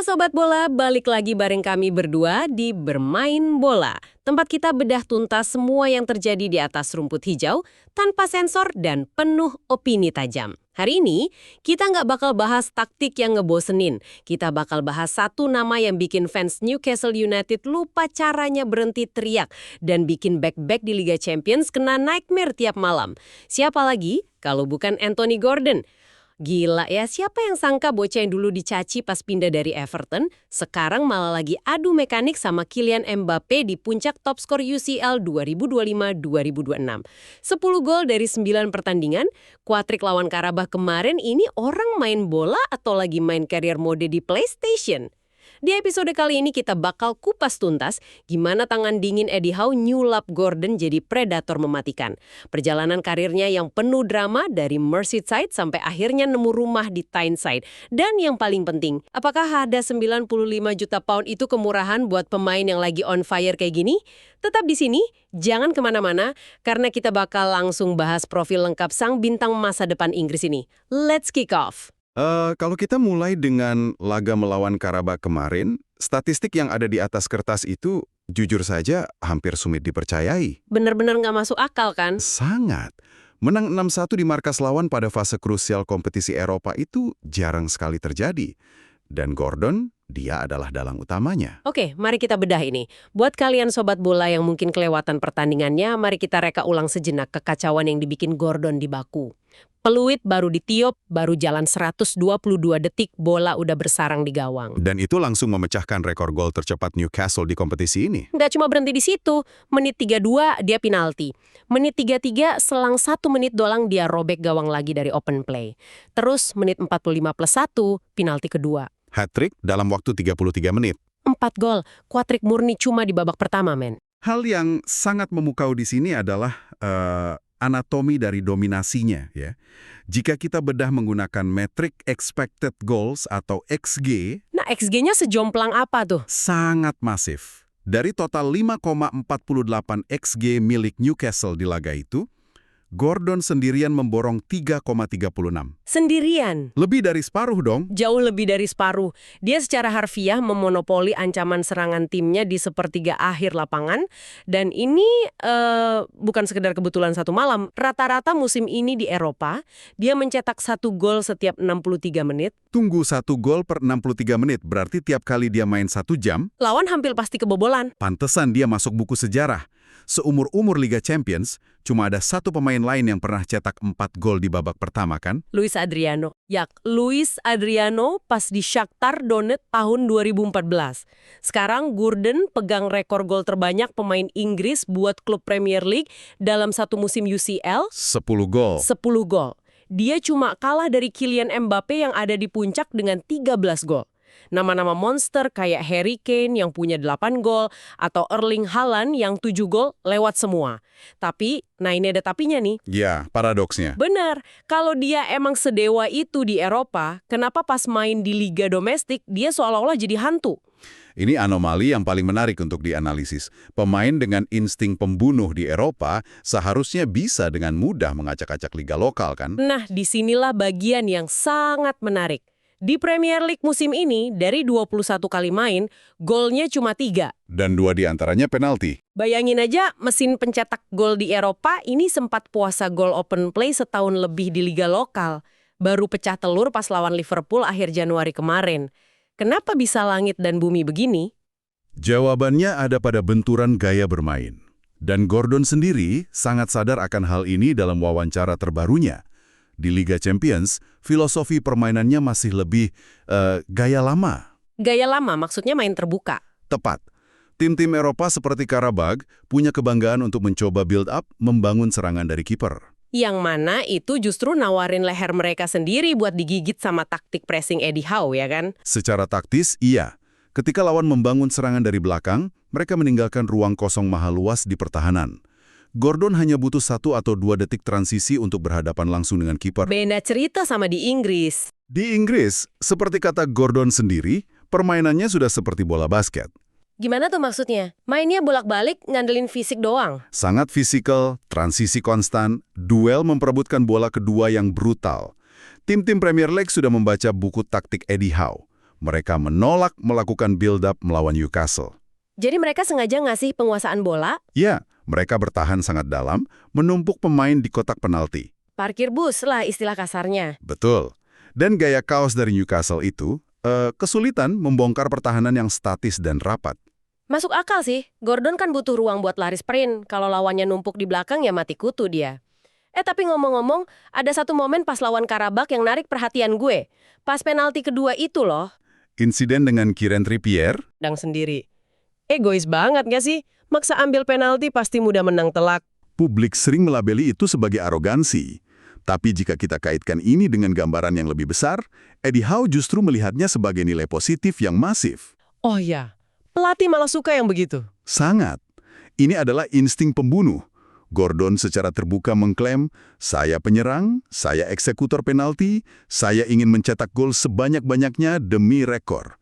Halo Sobat Bola, balik lagi bareng kami berdua di Bermain Bola. Tempat kita bedah tuntas semua yang terjadi di atas rumput hijau, tanpa sensor dan penuh opini tajam. Hari ini, kita nggak bakal bahas taktik yang ngebosenin. Kita bakal bahas satu nama yang bikin fans Newcastle United lupa caranya berhenti teriak dan bikin back-back di Liga Champions kena nightmare tiap malam. Siapa lagi kalau bukan Anthony Gordon? Gila ya, siapa yang sangka bocah yang dulu dicaci pas pindah dari Everton, sekarang malah lagi adu mekanik sama Kylian Mbappe di puncak top skor UCL 2025-2026. 10 gol dari 9 pertandingan, kuatrik lawan Karabakh kemarin ini orang main bola atau lagi main career mode di PlayStation? Di episode kali ini kita bakal kupas tuntas gimana tangan dingin Eddie Howe nyulap Gordon jadi predator mematikan. Perjalanan karirnya yang penuh drama dari Merseyside sampai akhirnya nemu rumah di Tyneside. Dan yang paling penting, apakah ada 95 juta pound itu kemurahan buat pemain yang lagi on fire kayak gini? Tetap di sini, jangan kemana-mana, karena kita bakal langsung bahas profil lengkap sang bintang masa depan Inggris ini. Let's kick off! Kalau kita mulai dengan laga melawan Karabakh kemarin, statistik yang ada di atas kertas itu jujur saja hampir sulit dipercayai. Bener-bener nggak masuk akal kan? Sangat. Menang 6-1 di markas lawan pada fase krusial kompetisi Eropa itu jarang sekali terjadi. Dan Gordon, dia adalah dalang utamanya. Oke, mari kita bedah ini. Buat kalian sobat bola yang mungkin kelewatan pertandingannya, mari kita reka ulang sejenak kekacauan yang dibikin Gordon di baku. Peluit baru ditiup, baru jalan 122 detik, bola udah bersarang di gawang. Dan itu langsung memecahkan rekor gol tercepat Newcastle di kompetisi ini. Nggak cuma berhenti di situ, menit 32 dia penalti. Menit 33 selang 1 menit doang dia robek gawang lagi dari open play. Terus menit 45 plus 1, penalti kedua. Hat-trick dalam waktu 33 menit. 4 gol, kuatrik murni cuma di babak pertama, men. Hal yang sangat memukau di sini adalah anatomi dari dominasinya, ya. Jika kita bedah menggunakan metrik expected goals atau XG, Nah, XG-nya sejomplang apa tuh? sangat masif. Dari total 5,48 XG milik Newcastle di laga itu, Gordon sendirian memborong 3,36. Sendirian. Lebih dari separuh dong. Jauh lebih dari separuh. Dia secara harfiah memonopoli ancaman serangan timnya di sepertiga akhir lapangan. Dan ini bukan sekedar kebetulan satu malam. Rata-rata musim ini di Eropa, dia mencetak 1 gol setiap 63 menit. Tunggu 1 gol per 63 menit, berarti tiap kali dia main 1 jam, Lawan hampir pasti kebobolan. pantesan dia masuk buku sejarah. Seumur-umur Liga Champions, cuma ada satu pemain lain yang pernah cetak 4 gol di babak pertama, kan? Luis Adriano. Luis Adriano pas di Shakhtar Donetsk tahun 2014. Sekarang Gordon pegang rekor gol terbanyak pemain Inggris buat klub Premier League dalam satu musim UCL, 10 gol. 10 gol. Dia cuma kalah dari Kylian Mbappe yang ada di puncak dengan 13 gol. Nama-nama monster kayak Harry Kane yang punya 8 gol atau Erling Haaland yang 7 gol lewat semua. Tapi, nah ini ada tapinya nih. Ya, paradoksnya. Benar, kalau dia emang sedewa itu di Eropa, kenapa pas main di liga domestik dia seolah-olah jadi hantu? Ini anomali yang paling menarik untuk dianalisis. Pemain dengan insting pembunuh di Eropa seharusnya bisa dengan mudah mengacak-acak liga lokal, kan? Nah, disinilah bagian yang sangat menarik. Di Premier League musim ini, dari 21 kali main, golnya cuma 3. Dan 2 diantaranya penalti. Bayangin aja, mesin pencetak gol di Eropa ini sempat puasa gol open play setahun lebih di liga lokal. Baru pecah telur pas lawan Liverpool akhir Januari kemarin. Kenapa bisa langit dan bumi begini? Jawabannya ada pada benturan gaya bermain. Dan Gordon sendiri sangat sadar akan hal ini dalam wawancara terbarunya. Di Liga Champions, filosofi permainannya masih lebih gaya lama. Gaya lama maksudnya main terbuka. Tepat. Tim-tim Eropa seperti Karabakh punya kebanggaan untuk mencoba build-up, membangun serangan dari kiper. Yang mana itu justru nawarin leher mereka sendiri buat digigit sama taktik pressing Eddie Howe, ya kan? Secara taktis, iya. Ketika lawan membangun serangan dari belakang, mereka meninggalkan ruang kosong maha luas di pertahanan. Gordon hanya butuh 1 atau 2 detik transisi untuk berhadapan langsung dengan kiper. Beda cerita sama di Inggris. Di Inggris, seperti kata Gordon sendiri, permainannya sudah seperti bola basket. Gimana tuh maksudnya? Mainnya bolak-balik ngandelin fisik doang? Sangat fisikal, transisi konstan, duel memperebutkan bola kedua yang brutal. Tim-tim Premier League sudah membaca buku taktik Eddie Howe. Mereka menolak melakukan build-up melawan Newcastle. Jadi mereka sengaja ngasih penguasaan bola, Ya, mereka bertahan sangat dalam, menumpuk pemain di kotak penalti. parkir bus lah istilah kasarnya. Betul. Dan gaya kaos dari Newcastle itu, kesulitan membongkar pertahanan yang statis dan rapat. Masuk akal sih, Gordon kan butuh ruang buat lari sprint. Kalau lawannya numpuk di belakang ya mati kutu dia. Tapi ngomong-ngomong, ada satu momen pas lawan Karabakh yang narik perhatian gue. Pas penalti kedua itu loh. Insiden dengan Kieran Trippier, Dang sendiri. Egois banget gak sih? Maksa ambil penalti pasti mudah menang telak. publik sering melabeli itu sebagai arogansi. Tapi jika kita kaitkan ini dengan gambaran yang lebih besar, Eddie Howe justru melihatnya sebagai nilai positif yang masif. Oh ya, pelatih malah suka yang begitu. Sangat. Ini adalah insting pembunuh. Gordon secara terbuka mengklaim, saya penyerang, saya eksekutor penalti, saya ingin mencetak gol sebanyak-banyaknya demi rekor.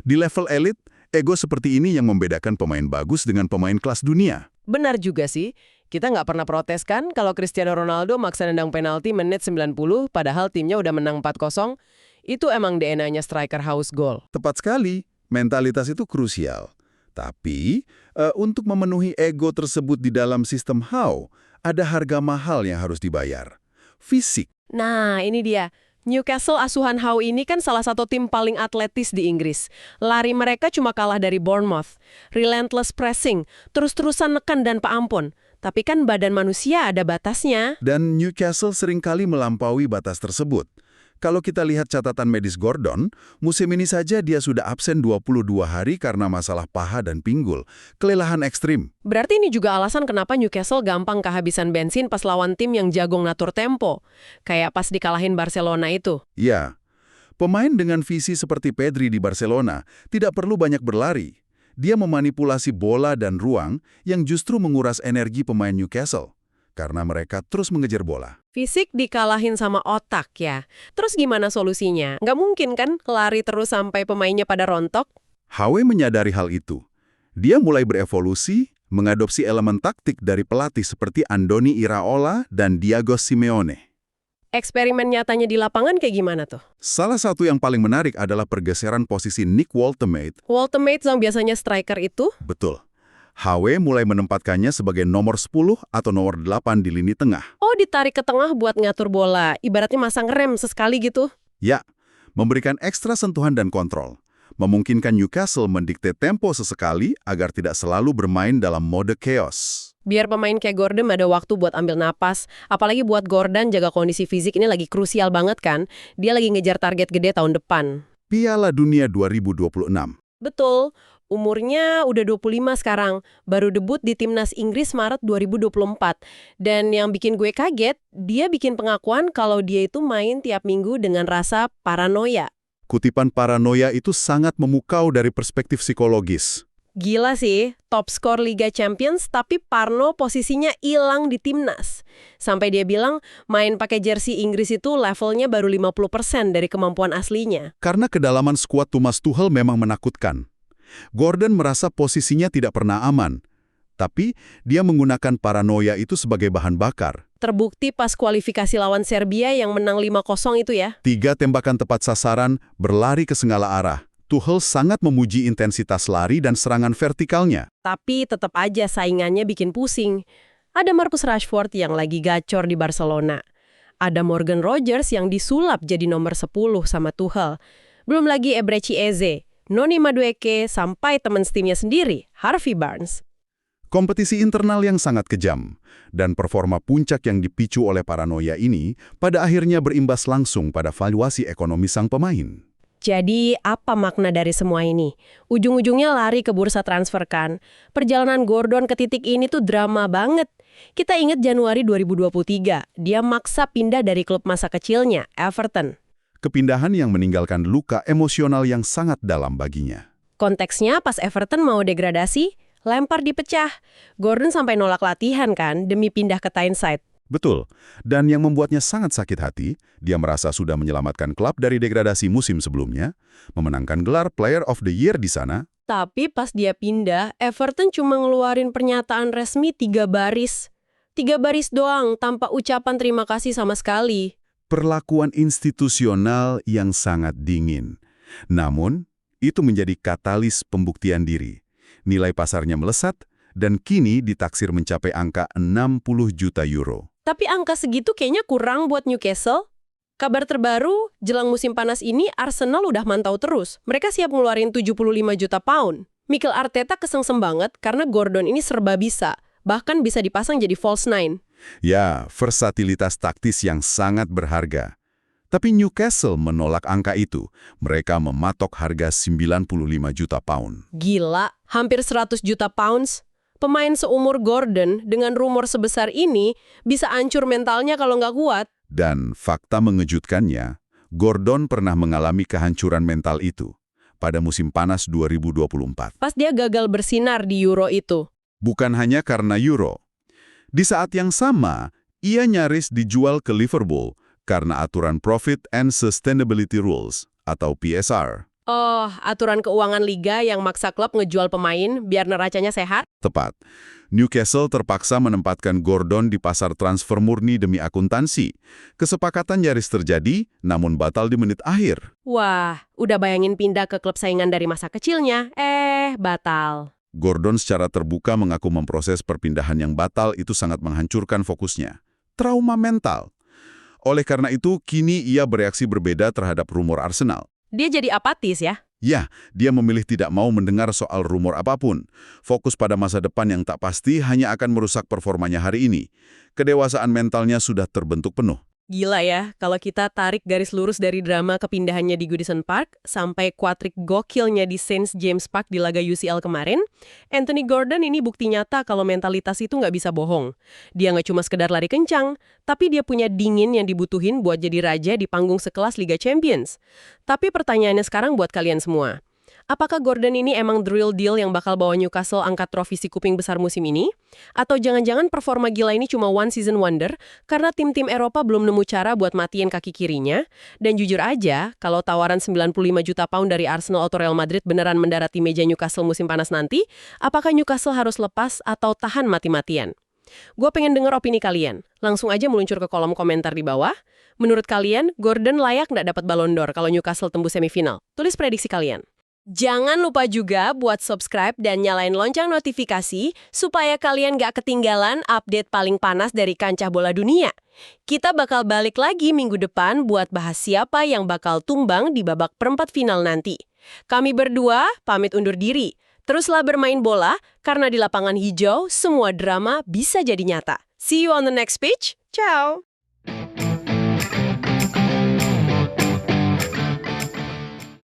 Di level elit, ego seperti ini yang membedakan pemain bagus dengan pemain kelas dunia. Benar juga sih. Kita nggak pernah protes kan kalau Cristiano Ronaldo maksa nendang penalti menit 90 padahal timnya udah menang 4-0. Itu emang DNA-nya striker house goal. Tepat sekali, mentalitas itu krusial. Tapi, untuk memenuhi ego tersebut di dalam sistem Howe, ada harga mahal yang harus dibayar. Fisik. Nah, ini dia. Newcastle asuhan Howe ini kan salah satu tim paling atletis di Inggris. Lari mereka cuma kalah dari Bournemouth. Relentless pressing, terus-terusan nekan dan paampun. Tapi kan badan manusia ada batasnya. Dan Newcastle seringkali melampaui batas tersebut. Kalau kita lihat catatan medis Gordon, musim ini saja dia sudah absen 22 hari karena masalah paha dan pinggul, kelelahan ekstrim. Berarti ini juga alasan kenapa Newcastle gampang kehabisan bensin pas lawan tim yang jago ngatur tempo. Kayak pas dikalahin Barcelona itu. Ya, pemain dengan visi seperti Pedri di Barcelona tidak perlu banyak berlari. Dia memanipulasi bola dan ruang yang justru menguras energi pemain Newcastle. Karena mereka terus mengejar bola. Fisik dikalahin sama otak ya. Terus gimana solusinya? Nggak mungkin kan lari terus sampai pemainnya pada rontok? Howe menyadari hal itu. Dia mulai berevolusi, mengadopsi elemen taktik dari pelatih seperti Andoni Iraola dan Diego Simeone. Eksperimen nyatanya di lapangan kayak gimana tuh? Salah satu yang paling menarik adalah pergeseran posisi Nick Woltemade. Woltemade yang biasanya striker itu? Betul. Howe mulai menempatkannya sebagai nomor 10 atau nomor 8 di lini tengah. Oh, ditarik ke tengah buat ngatur bola. Ibaratnya masang rem sesekali gitu. Ya, memberikan ekstra sentuhan dan kontrol. Memungkinkan Newcastle mendikte tempo sesekali agar tidak selalu bermain dalam mode chaos. Biar pemain kayak Gordon ada waktu buat ambil napas. Apalagi buat Gordon jaga kondisi fisik ini lagi krusial banget kan. Dia lagi ngejar target gede tahun depan. Piala Dunia 2026. Betul. Umurnya udah 25 sekarang, baru debut di Timnas Inggris Maret 2024. Dan yang bikin gue kaget, dia bikin pengakuan kalau dia itu main tiap minggu dengan rasa paranoia. Kutipan paranoia itu sangat memukau dari perspektif psikologis. Gila sih, top skor Liga Champions tapi Parno posisinya hilang di Timnas. Sampai dia bilang main pakai jersey Inggris itu levelnya baru 50% dari kemampuan aslinya. Karena kedalaman skuad Thomas Tuchel memang menakutkan. Gordon merasa posisinya tidak pernah aman, tapi dia menggunakan paranoia itu sebagai bahan bakar. Terbukti pas kualifikasi lawan Serbia yang menang 5-0 itu ya. 3 tembakan tepat sasaran, berlari ke segala arah. Tuchel sangat memuji intensitas lari dan serangan vertikalnya. Tapi tetap aja saingannya bikin pusing. Ada Marcus Rashford yang lagi gacor di Barcelona. Ada Morgan Rogers yang disulap jadi nomor 10 sama Tuchel. Belum lagi Eberechi Eze, Noni Madueke, sampai teman timnya sendiri, Harvey Barnes. Kompetisi internal yang sangat kejam, dan performa puncak yang dipicu oleh paranoia ini pada akhirnya berimbas langsung pada valuasi ekonomi sang pemain. Jadi, apa makna dari semua ini? Ujung-ujungnya lari ke bursa transfer kan? Perjalanan Gordon ke titik ini tuh drama banget. Kita ingat Januari 2023, dia maksa pindah dari klub masa kecilnya, Everton. Kepindahan yang meninggalkan luka emosional yang sangat dalam baginya. Konteksnya pas Everton mau degradasi, lempar dipecah. Gordon sampai nolak latihan kan demi pindah ke Tyneside. Betul, dan yang membuatnya sangat sakit hati, dia merasa sudah menyelamatkan klub dari degradasi musim sebelumnya, memenangkan gelar Player of the Year di sana. Tapi pas dia pindah, Everton cuma ngeluarin pernyataan resmi 3 baris. 3 baris doang, tanpa ucapan terima kasih sama sekali. Perlakuan institusional yang sangat dingin. Namun, itu menjadi katalis pembuktian diri. Nilai pasarnya melesat, dan kini ditaksir mencapai angka 60 juta euro. Tapi angka segitu kayaknya kurang buat Newcastle. Kabar terbaru, jelang musim panas ini Arsenal udah mantau terus. Mereka siap ngeluarin 75 juta pound. Mikel Arteta kesengsem banget karena Gordon ini serba bisa. Bahkan bisa dipasang jadi false nine. Ya, versatilitas taktis yang sangat berharga. Tapi Newcastle menolak angka itu. Mereka mematok harga 95 juta pound. Gila, hampir 100 juta pounds. Pemain seumur Gordon dengan rumor sebesar ini bisa hancur mentalnya kalau nggak kuat. Dan fakta mengejutkannya, Gordon pernah mengalami kehancuran mental itu pada musim panas 2024. Pas dia gagal bersinar di Euro itu. Bukan hanya karena Euro. Di saat yang sama, ia nyaris dijual ke Liverpool karena aturan Profit and Sustainability Rules atau PSR. Oh, aturan keuangan liga yang maksa klub ngejual pemain biar neracanya sehat? Tepat. Newcastle terpaksa menempatkan Gordon di pasar transfer murni demi akuntansi. Kesepakatan nyaris terjadi, namun batal di menit akhir. Wah, udah bayangin pindah ke klub saingan dari masa kecilnya. Batal. Gordon secara terbuka mengaku memproses perpindahan yang batal itu sangat menghancurkan fokusnya. Trauma mental. Oleh karena itu, kini ia bereaksi berbeda terhadap rumor Arsenal. Dia jadi apatis ya? Ya, dia memilih tidak mau mendengar soal rumor apapun. Fokus pada masa depan yang tak pasti hanya akan merusak performanya hari ini. Kedewasaan mentalnya sudah terbentuk penuh. Gila ya, kalau kita tarik garis lurus dari drama kepindahannya di Goodison Park sampai kuatrik gokilnya di St. James Park di laga UCL kemarin, Anthony Gordon ini bukti nyata kalau mentalitas itu nggak bisa bohong. Dia nggak cuma sekedar lari kencang, tapi dia punya dingin yang dibutuhin buat jadi raja di panggung sekelas Liga Champions. Tapi pertanyaannya sekarang buat kalian semua. Apakah Gordon ini emang the real deal yang bakal bawa Newcastle angkat trofi si kuping besar musim ini? Atau jangan-jangan performa gila ini cuma one season wonder karena tim-tim Eropa belum nemu cara buat matiin kaki kirinya? Dan jujur aja, kalau tawaran 95 juta pound dari Arsenal atau Real Madrid beneran mendarati meja Newcastle musim panas nanti, apakah Newcastle harus lepas atau tahan mati-matian? Gue pengen denger opini kalian. Langsung aja meluncur ke kolom komentar di bawah. Menurut kalian, Gordon layak nggak dapat Ballon d'Or kalau Newcastle tembus semifinal? Tulis prediksi kalian. Jangan lupa juga buat subscribe dan nyalain lonceng notifikasi supaya kalian gak ketinggalan update paling panas dari kancah bola dunia. Kita bakal balik lagi minggu depan buat bahas siapa yang bakal tumbang di babak perempat final nanti. Kami berdua pamit undur diri. Teruslah bermain bola, karena di lapangan hijau semua drama bisa jadi nyata. See you on the next pitch. Ciao!